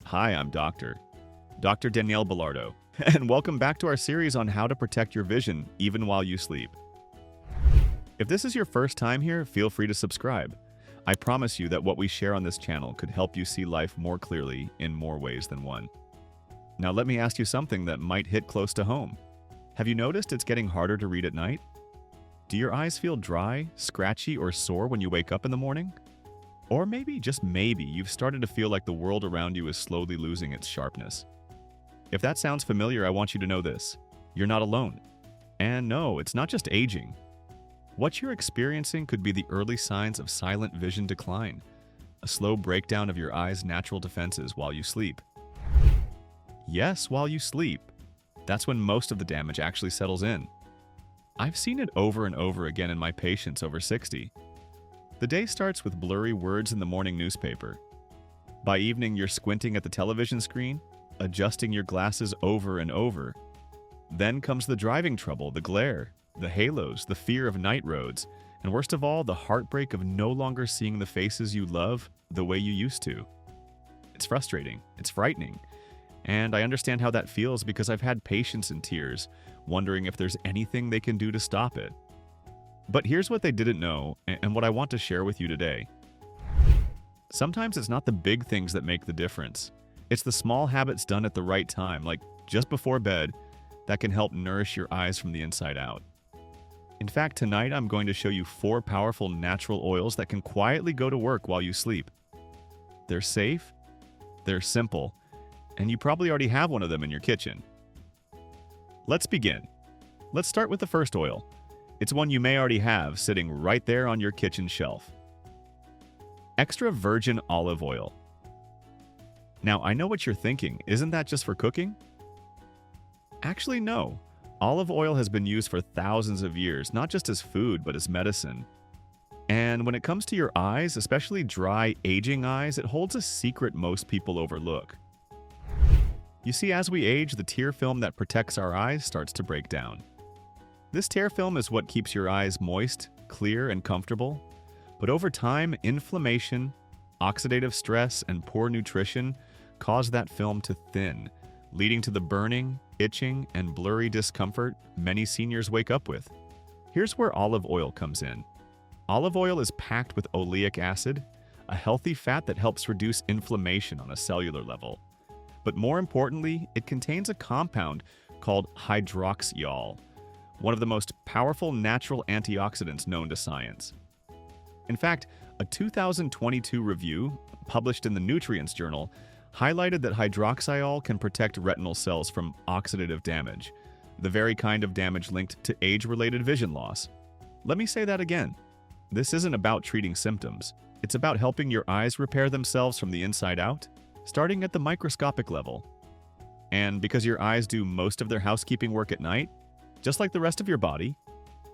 Hi, I'm Dr. Danielle Bellardo, and welcome back to our series on how to protect your vision even while you sleep. If this is your first time here, feel free to subscribe. I promise you that what we share on this channel could help you see life more clearly in more ways than one. Now let me ask you something that might hit close to home. Have you noticed it's getting harder to read at night? Do your eyes feel dry, scratchy, or sore when you wake up in the morning? Or maybe, just maybe, you've started to feel like the world around you is slowly losing its sharpness. If that sounds familiar, I want you to know this. You're not alone. And no, it's not just aging. What you're experiencing could be the early signs of silent vision decline, a slow breakdown of your eyes' natural defenses while you sleep. Yes, while you sleep. That's when most of the damage actually settles in. I've seen it over and over again in my patients over 60. The day starts with blurry words in the morning newspaper. By evening, you're squinting at the television screen, adjusting your glasses over and over. Then comes the driving trouble, the glare, the halos, the fear of night roads, and worst of all, the heartbreak of no longer seeing the faces you love the way you used to. It's frustrating, it's frightening, and I understand how that feels because I've had patients in tears, wondering if there's anything they can do to stop it. But here's what they didn't know, and what I want to share with you today. Sometimes it's not the big things that make the difference. It's the small habits done at the right time, like just before bed, that can help nourish your eyes from the inside out. In fact, tonight I'm going to show you 4 powerful natural oils that can quietly go to work while you sleep. They're safe, they're simple, and you probably already have one of them in your kitchen. Let's begin. Let's start with the first oil. It's one you may already have sitting right there on your kitchen shelf. Extra virgin olive oil. Now, I know what you're thinking. Isn't that just for cooking? Actually, no. Olive oil has been used for thousands of years, not just as food, but as medicine. And when it comes to your eyes, especially dry, aging eyes, it holds a secret most people overlook. You see, as we age, the tear film that protects our eyes starts to break down. This tear film is what keeps your eyes moist, clear, and comfortable. But over time, inflammation, oxidative stress, and poor nutrition cause that film to thin, leading to the burning, itching, and blurry discomfort many seniors wake up with. Here's where olive oil comes in. Olive oil is packed with oleic acid, a healthy fat that helps reduce inflammation on a cellular level. But more importantly, it contains a compound called hydroxyol, one of the most powerful natural antioxidants known to science. In fact, a 2022 review published in the Nutrients Journal highlighted that hydroxyol can protect retinal cells from oxidative damage, the very kind of damage linked to age-related vision loss. Let me say that again. This isn't about treating symptoms. It's about helping your eyes repair themselves from the inside out, starting at the microscopic level. And because your eyes do most of their housekeeping work at night, just like the rest of your body,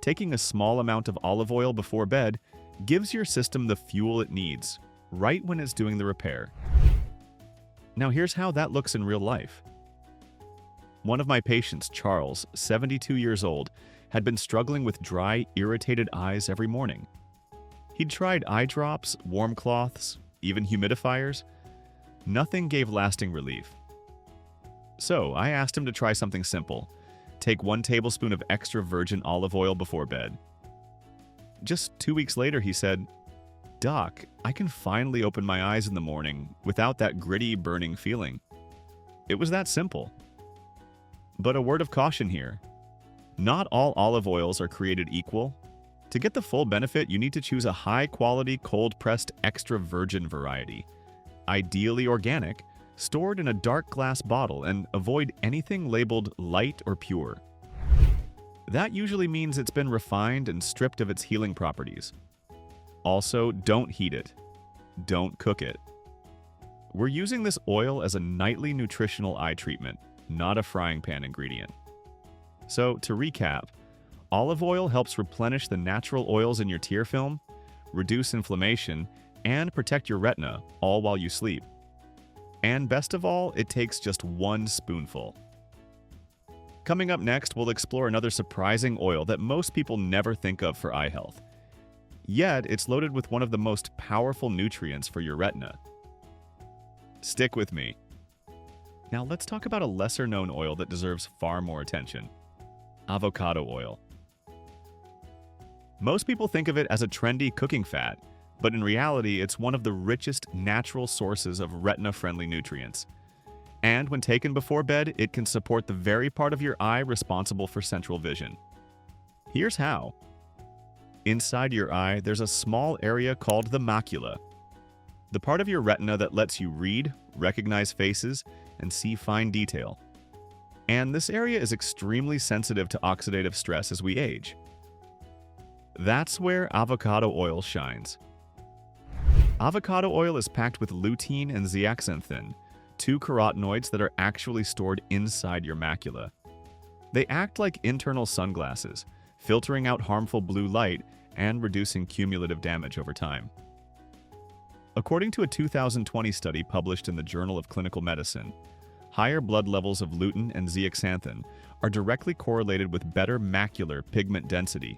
taking a small amount of olive oil before bed gives your system the fuel it needs, right when it's doing the repair. Now here's how that looks in real life. One of my patients, Charles, 72 years old, had been struggling with dry, irritated eyes every morning. He'd tried eye drops, warm cloths, even humidifiers. Nothing gave lasting relief. So I asked him to try something simple. Take 1 tablespoon of extra virgin olive oil before bed. Just 2 weeks later, he said, "Doc, I can finally open my eyes in the morning without that gritty, burning feeling." It was that simple. But a word of caution here. Not all olive oils are created equal. To get the full benefit, you need to choose a high-quality, cold-pressed, extra virgin variety. Ideally organic, stored in a dark glass bottle, and avoid anything labeled light or pure. That usually means it's been refined and stripped of its healing properties. Also, don't heat it. Don't cook it. We're using this oil as a nightly nutritional eye treatment, not a frying pan ingredient. So, to recap, olive oil helps replenish the natural oils in your tear film, reduce inflammation, and protect your retina, all while you sleep. And best of all, it takes just 1 spoonful. Coming up next, we'll explore another surprising oil that most people never think of for eye health. Yet, it's loaded with one of the most powerful nutrients for your retina. Stick with me. Now let's talk about a lesser-known oil that deserves far more attention: avocado oil. Most people think of it as a trendy cooking fat, but in reality, it's one of the richest natural sources of retina-friendly nutrients. And when taken before bed, it can support the very part of your eye responsible for central vision. Here's how. Inside your eye, there's a small area called the macula, the part of your retina that lets you read, recognize faces, and see fine detail. And this area is extremely sensitive to oxidative stress as we age. That's where avocado oil shines. Avocado oil is packed with lutein and zeaxanthin, two carotenoids that are actually stored inside your macula. They act like internal sunglasses, filtering out harmful blue light and reducing cumulative damage over time. According to a 2020 study published in the Journal of Clinical Medicine, higher blood levels of lutein and zeaxanthin are directly correlated with better macular pigment density,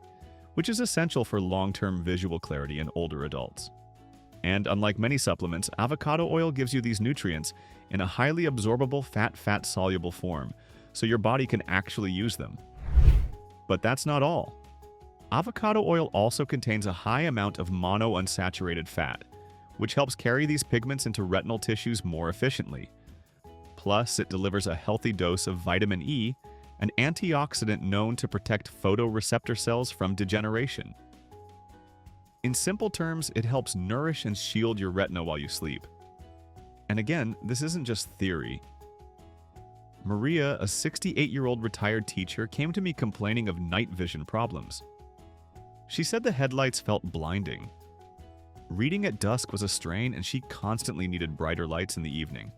which is essential for long-term visual clarity in older adults. And unlike many supplements, avocado oil gives you these nutrients in a highly absorbable fat-soluble form, so your body can actually use them. But that's not all. Avocado oil also contains a high amount of monounsaturated fat, which helps carry these pigments into retinal tissues more efficiently. Plus, it delivers a healthy dose of vitamin E, an antioxidant known to protect photoreceptor cells from degeneration. In simple terms, it helps nourish and shield your retina while you sleep. And again, this isn't just theory. Maria, a 68-year-old retired teacher, came to me complaining of night vision problems. She said the headlights felt blinding. Reading at dusk was a strain, and she constantly needed brighter lights in the evening.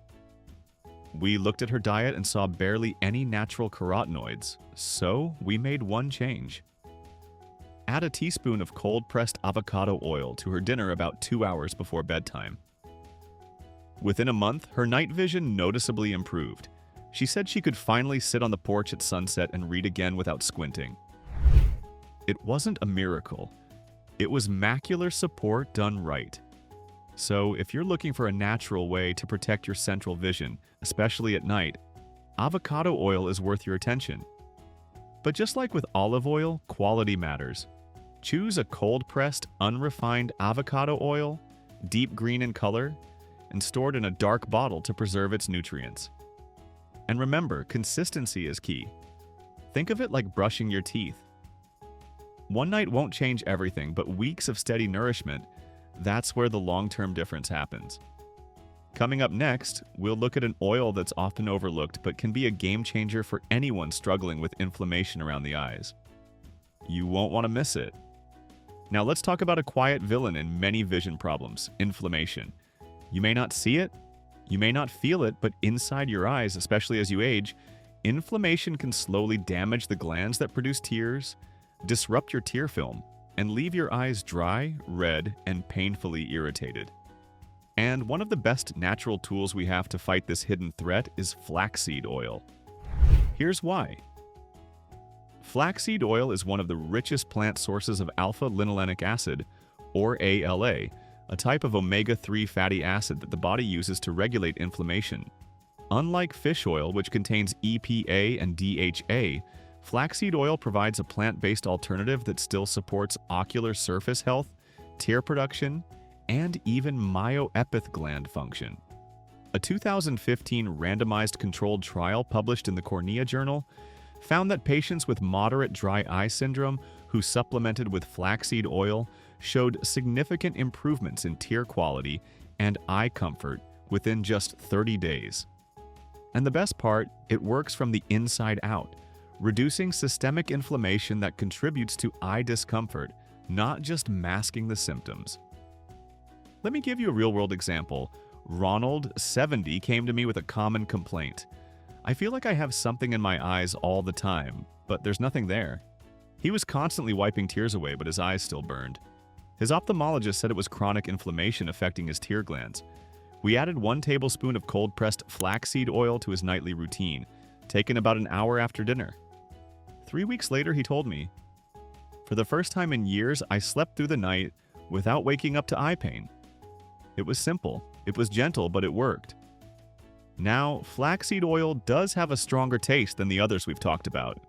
We looked at her diet and saw barely any natural carotenoids, so we made one change. Add a teaspoon of cold-pressed avocado oil to her dinner about 2 hours before bedtime. Within a month, her night vision noticeably improved. She said she could finally sit on the porch at sunset and read again without squinting. It wasn't a miracle. It was macular support done right. So if you're looking for a natural way to protect your central vision, especially at night, avocado oil is worth your attention. But just like with olive oil, quality matters. Choose a cold-pressed, unrefined avocado oil, deep green in color, and stored in a dark bottle to preserve its nutrients. And remember, consistency is key. Think of it like brushing your teeth. One night won't change everything, but weeks of steady nourishment, that's where the long-term difference happens. Coming up next, we'll look at an oil that's often overlooked but can be a game changer for anyone struggling with inflammation around the eyes. You won't want to miss it. Now let's talk about a quiet villain in many vision problems: inflammation. You may not see it, you may not feel it, but inside your eyes, especially as you age, inflammation can slowly damage the glands that produce tears, disrupt your tear film, and leave your eyes dry, red, and painfully irritated. And one of the best natural tools we have to fight this hidden threat is flaxseed oil. Here's why. Flaxseed oil is one of the richest plant sources of alpha-linolenic acid, or ALA, a type of omega-3 fatty acid that the body uses to regulate inflammation. Unlike fish oil, which contains EPA and DHA, flaxseed oil provides a plant-based alternative that still supports ocular surface health, tear production, and even myoepith gland function. A 2015 randomized controlled trial published in the Cornea Journal found that patients with moderate dry eye syndrome who supplemented with flaxseed oil showed significant improvements in tear quality and eye comfort within just 30 days. And the best part, it works from the inside out, reducing systemic inflammation that contributes to eye discomfort, not just masking the symptoms. Let me give you a real-world example. Ronald, 70, came to me with a common complaint. I feel like I have something in my eyes all the time, but there's nothing there. He was constantly wiping tears away, but his eyes still burned. His ophthalmologist said it was chronic inflammation affecting his tear glands. We added 1 tablespoon of cold-pressed flaxseed oil to his nightly routine, taken about an hour after dinner. 3 weeks later, he told me, "For the first time in years, I slept through the night without waking up to eye pain." It was simple, it was gentle, but it worked. Now, flaxseed oil does have a stronger taste than the others we've talked about.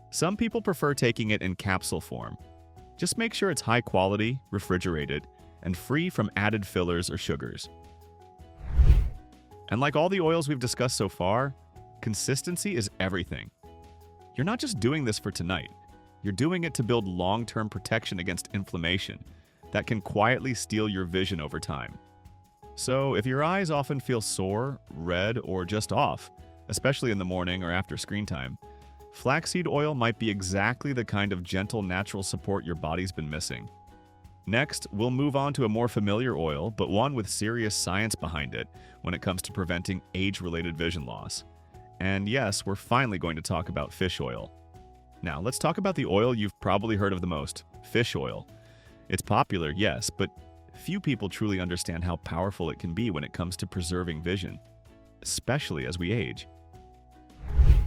Some people prefer taking it in capsule form. Just make sure it's high quality, refrigerated, and free from added fillers or sugars. And like all the oils we've discussed so far, consistency is everything. You're not just doing this for tonight. You're doing it to build long-term protection against inflammation that can quietly steal your vision over time. So if your eyes often feel sore, red, or just off, especially in the morning or after screen time, flaxseed oil might be exactly the kind of gentle natural support your body's been missing. Next, we'll move on to a more familiar oil, but one with serious science behind it when it comes to preventing age-related vision loss. And yes, we're finally going to talk about fish oil. Now, let's talk about the oil you've probably heard of the most, fish oil. It's popular, yes, but few people truly understand how powerful it can be when it comes to preserving vision, especially as we age.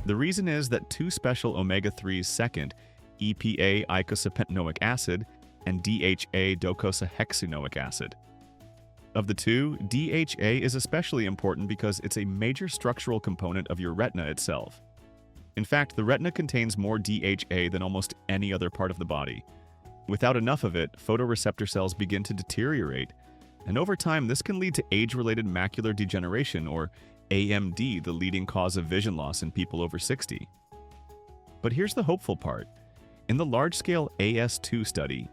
The reason is that two special omega-3s second, EPA eicosapentaenoic acid and DHA docosahexaenoic acid. Of the two, DHA is especially important because it's a major structural component of your retina itself. In fact, the retina contains more DHA than almost any other part of the body. Without enough of it, photoreceptor cells begin to deteriorate, and over time this can lead to age-related macular degeneration, or AMD, the leading cause of vision loss in people over 60. But here's the hopeful part. In the large-scale AS2 study,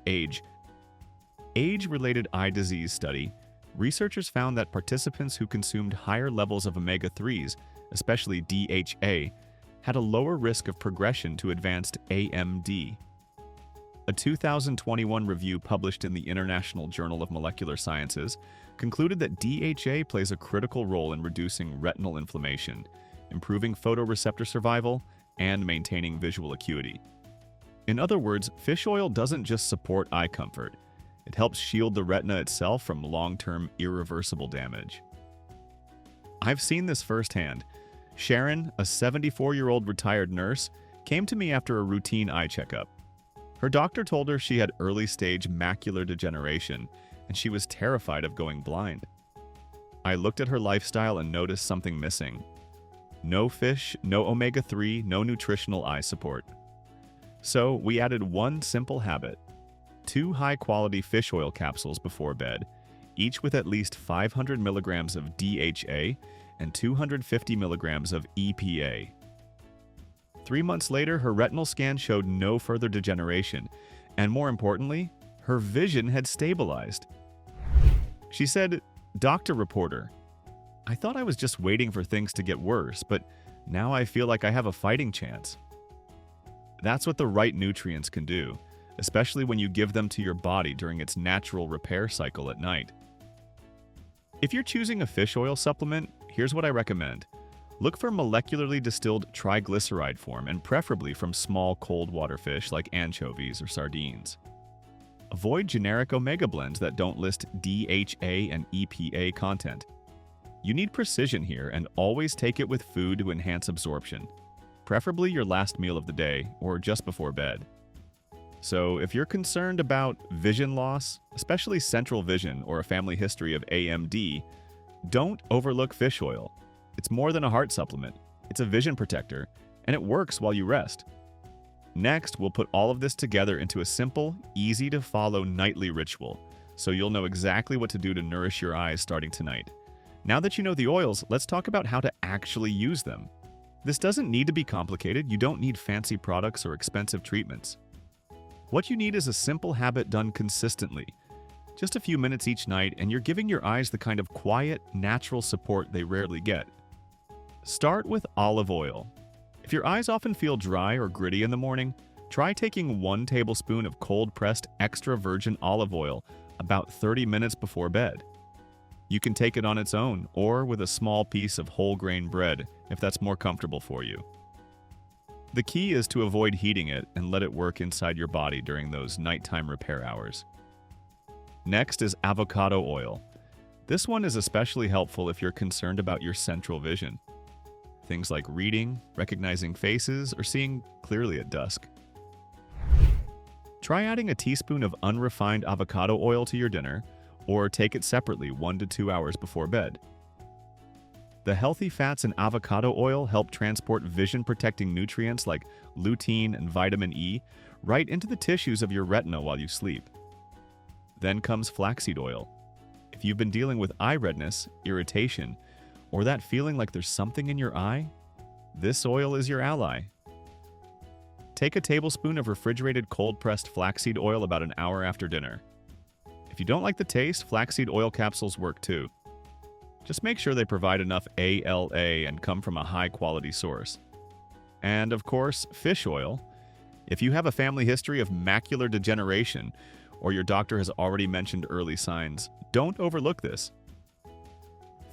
age-related eye disease study, researchers found that participants who consumed higher levels of omega-3s, especially DHA, had a lower risk of progression to advanced AMD. A 2021 review published in the International Journal of Molecular Sciences concluded that DHA plays a critical role in reducing retinal inflammation, improving photoreceptor survival, and maintaining visual acuity. In other words, fish oil doesn't just support eye comfort, it helps shield the retina itself from long-term irreversible damage. I've seen this firsthand. Sharon, a 74-year-old retired nurse, came to me after a routine eye checkup. Her doctor told her she had early-stage macular degeneration, and she was terrified of going blind. I looked at her lifestyle and noticed something missing. No fish, no omega-3, no nutritional eye support. So we added one simple habit: 2 high-quality fish oil capsules before bed, each with at least 500 milligrams of DHA and 250 milligrams of EPA. 3 months later, her retinal scan showed no further degeneration, and more importantly, her vision had stabilized. She said, "Dr. Reporter, I thought I was just waiting for things to get worse, but now I feel like I have a fighting chance." That's what the right nutrients can do, especially when you give them to your body during its natural repair cycle at night. If you're choosing a fish oil supplement, here's what I recommend. Look for molecularly distilled triglyceride form, and preferably from small cold water fish like anchovies or sardines. Avoid generic omega blends that don't list DHA and EPA content. You need precision here, and always take it with food to enhance absorption, preferably your last meal of the day or just before bed. So if you're concerned about vision loss, especially central vision or a family history of AMD, don't overlook fish oil. It's more than a heart supplement. It's a vision protector, and it works while you rest. Next, we'll put all of this together into a simple, easy-to-follow nightly ritual, so you'll know exactly what to do to nourish your eyes starting tonight. Now that you know the oils, let's talk about how to actually use them. This doesn't need to be complicated. You don't need fancy products or expensive treatments. What you need is a simple habit done consistently. Just a few minutes each night, and you're giving your eyes the kind of quiet, natural support they rarely get. Start with olive oil. If your eyes often feel dry or gritty in the morning, try taking 1 tablespoon of cold-pressed extra virgin olive oil about 30 minutes before bed. You can take it on its own, or with a small piece of whole grain bread if that's more comfortable for you. The key is to avoid heating it and let it work inside your body during those nighttime repair hours. Next is avocado oil. This one is especially helpful if you're concerned about your central vision. Things like reading, recognizing faces, or seeing clearly at dusk. Try adding a teaspoon of unrefined avocado oil to your dinner, or take it separately 1 to 2 hours before bed. The healthy fats in avocado oil help transport vision-protecting nutrients like lutein and vitamin E right into the tissues of your retina while you sleep. Then comes flaxseed oil. If you've been dealing with eye redness, irritation, or that feeling like there's something in your eye, this oil is your ally. Take a tablespoon of refrigerated cold-pressed flaxseed oil about an hour after dinner. If you don't like the taste, flaxseed oil capsules work too. Just make sure they provide enough ALA and come from a high-quality source. And of course, fish oil. If you have a family history of macular degeneration, or your doctor has already mentioned early signs, don't overlook this.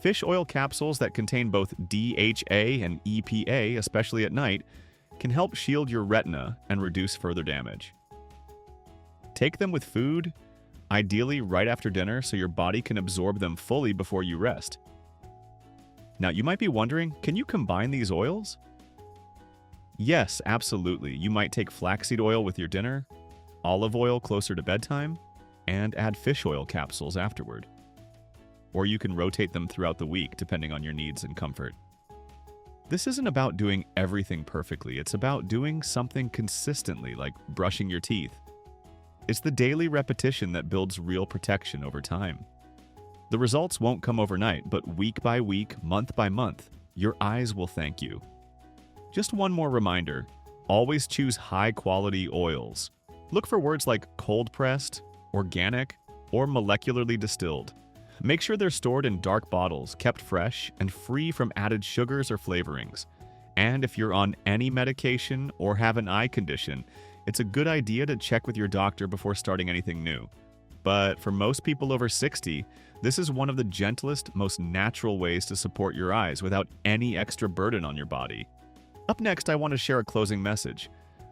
Fish oil capsules that contain both DHA and EPA, especially at night, can help shield your retina and reduce further damage. Take them with food, ideally right after dinner so your body can absorb them fully before you rest. Now, you might be wondering, can you combine these oils? Yes, absolutely. You might take flaxseed oil with your dinner, olive oil closer to bedtime, and add fish oil capsules afterward. Or you can rotate them throughout the week depending on your needs and comfort. This isn't about doing everything perfectly, it's about doing something consistently, like brushing your teeth. It's the daily repetition that builds real protection over time. The results won't come overnight, but week by week, month by month, your eyes will thank you. Just one more reminder, always choose high-quality oils. Look for words like cold-pressed, organic, or molecularly distilled. Make sure they're stored in dark bottles, kept fresh, and free from added sugars or flavorings. And if you're on any medication or have an eye condition, it's a good idea to check with your doctor before starting anything new. But for most people over 60, this is one of the gentlest, most natural ways to support your eyes without any extra burden on your body. Up next, I want to share a closing message.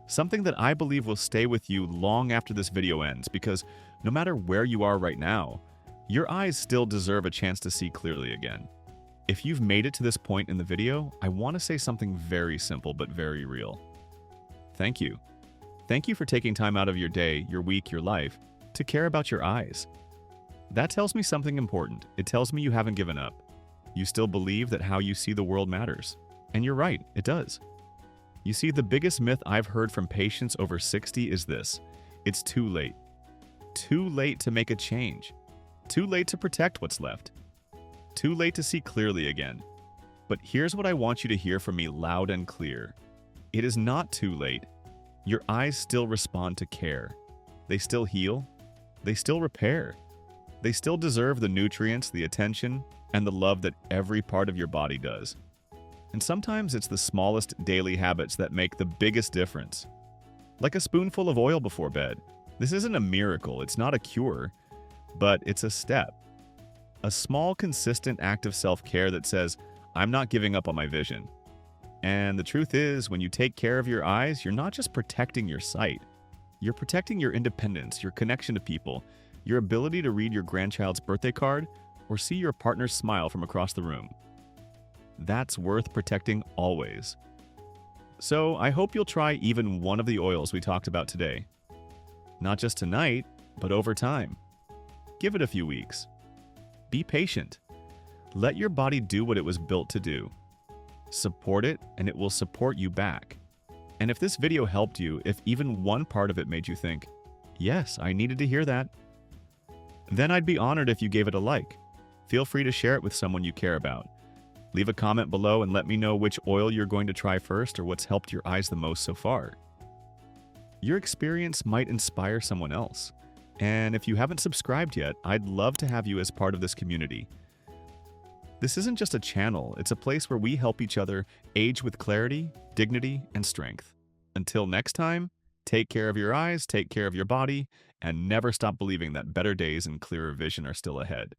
Something that I believe will stay with you long after this video ends, because no matter where you are right now, your eyes still deserve a chance to see clearly again. If you've made it to this point in the video, I want to say something very simple but very real. Thank you. Thank you for taking time out of your day, your week, your life, to care about your eyes. That tells me something important. It tells me you haven't given up. You still believe that how you see the world matters. And you're right, it does. You see, the biggest myth I've heard from patients over 60 is this: it's too late. Too late to make a change. Too late to protect what's left. Too late to see clearly again. But here's what I want you to hear from me loud and clear. It is not too late. Your eyes still respond to care. They still heal. They still repair. They still deserve the nutrients, the attention, and the love that every part of your body does. And sometimes it's the smallest daily habits that make the biggest difference. Like a spoonful of oil before bed. This isn't a miracle, it's not a cure, but it's a step. A small, consistent act of self-care that says, I'm not giving up on my vision. And the truth is, when you take care of your eyes, you're not just protecting your sight. You're protecting your independence, your connection to people, your ability to read your grandchild's birthday card or see your partner's smile from across the room. That's worth protecting always. So I hope you'll try even one of the oils we talked about today. Not just tonight, but over time. Give it a few weeks. Be patient. Let your body do what it was built to do. Support it, and it will support you back. And if this video helped you, if even one part of it made you think, yes, I needed to hear that, then I'd be honored if you gave it a like. Feel free to share it with someone you care about. Leave a comment below and let me know which oil you're going to try first or what's helped your eyes the most so far. Your experience might inspire someone else. And if you haven't subscribed yet, I'd love to have you as part of this community. This isn't just a channel, it's a place where we help each other age with clarity, dignity, and strength. Until next time, take care of your eyes, take care of your body, and never stop believing that better days and clearer vision are still ahead.